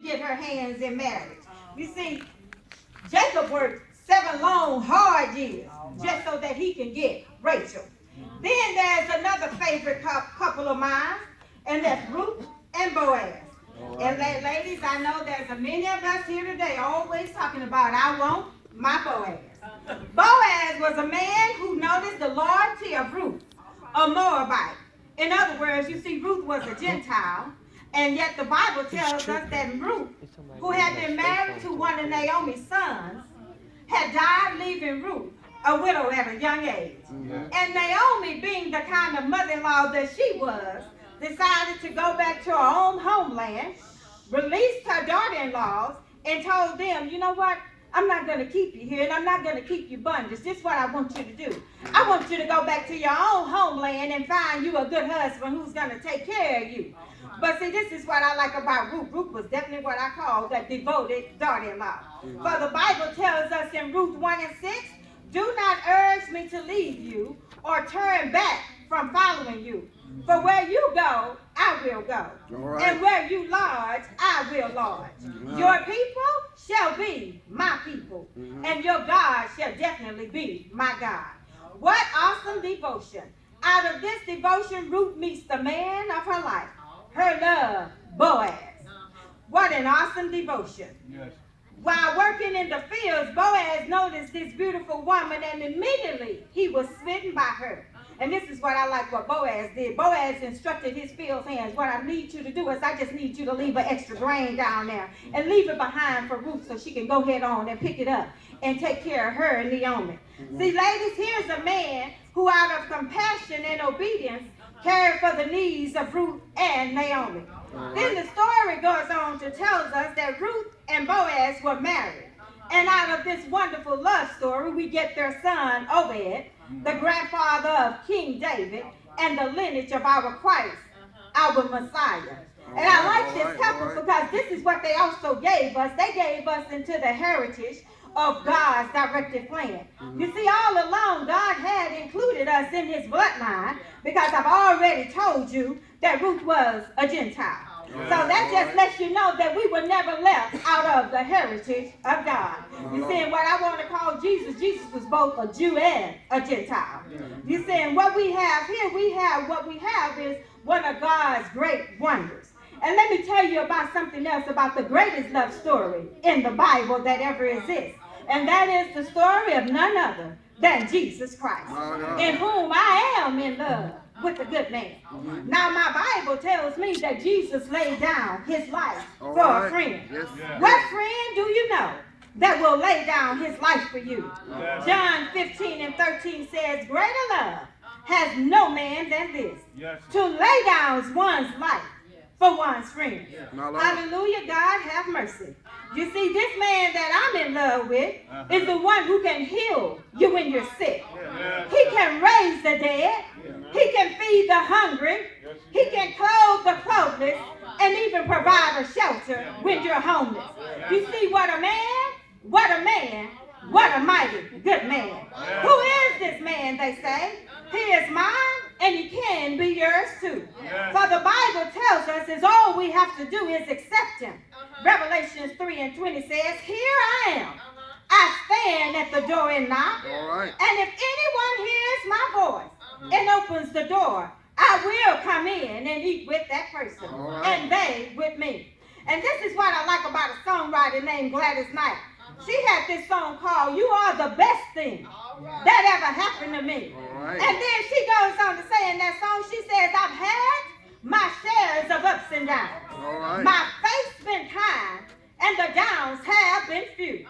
get her hands in marriage. You see, Jacob worked 7 long, hard years just so that he can get Rachel. Then there's another favorite couple of mine, and that's Ruth and Boaz. And ladies, I know there's a many of us here today always talking about, I want my Boaz. Boaz was a man who noticed the loyalty of Ruth, a Moabite. In other words, you see, Ruth was a Gentile, and yet the Bible tells us that Ruth, who had been married to one of Naomi's sons, had died leaving Ruth a widow at a young age. And Naomi, being the kind of mother-in-law that she was, decided to go back to her own homeland, released her daughter-in-laws, and told them, you know what? I'm not going to keep you here, and I'm not going to keep you bondage. This is what I want you to do. I want you to go back to your own homeland and find you a good husband who's going to take care of you. But see, this is what I like about Ruth. Ruth was definitely what I call that devoted daughter-in-law. For the Bible tells us in Ruth 1 and 6, do not urge me to leave you or turn back from following you. For where you go, I will go. Right. And where you lodge, I will lodge. Right. Your people shall be my people. And your God shall definitely be my God. What awesome devotion. Out of this devotion, Ruth meets the man of her life. Her love, Boaz. What an awesome devotion. Yes. While working in the fields, Boaz noticed this beautiful woman, and immediately he was smitten by her. And this is what I like what Boaz did. Boaz instructed his field hands. What I need you to do is I just need you to leave an extra grain down there and leave it behind for Ruth so she can go head on and pick it up and take care of her and Naomi. See, ladies, here's a man who out of compassion and obedience cared for the needs of Ruth and Naomi. Then the story goes on to tell us that Ruth and Boaz were married. And out of this wonderful love story, we get their son, Obed, the grandfather of King David, and the lineage of our Christ, our Messiah. And I like this couple because this is what they also gave us. They gave us into the heritage of God's directed plan. You see, all along, God had included us in his bloodline because I've already told you that Ruth was a Gentile. So that just lets you know that we were never left out of the heritage of God. You see, and what I want to call Jesus, Jesus was both a Jew and a Gentile. You see, and what we have here, what we have is one of God's great wonders. And let me tell you about something else about the greatest love story in the Bible that ever exists. And that is the story of none other than Jesus Christ, in whom I am in love with a good man. Now my Bible tells me that Jesus laid down his life for a friend. Yes. What friend do you know that will lay down his life for you? John 15 and 13 says, greater love has no man than this, to lay down one's life for one's friend. Hallelujah, God have mercy. You see, this man that I'm in love with is the one who can heal you when you're sick. He can raise the dead. He can feed the hungry. He can clothe the clothesless and even provide a shelter when you're homeless. You see, what a man, what a man, what a mighty good man. Who is this man, they say? He is mine and he can be yours too. For the Bible tells us is all we have to do is accept him. Revelations 3 and 20 says, here I am. I stand at the door and knock. And if anyone hears my voice and opens the door, I will come in and eat with that person and they with me. And this is what I like about a songwriter named Gladys Knight. She had this song called You Are the Best Thing That Ever Happened to Me. And then she goes on to say in that song, she says, I've had my shares of ups and downs. My faith's been kind and the downs have been few.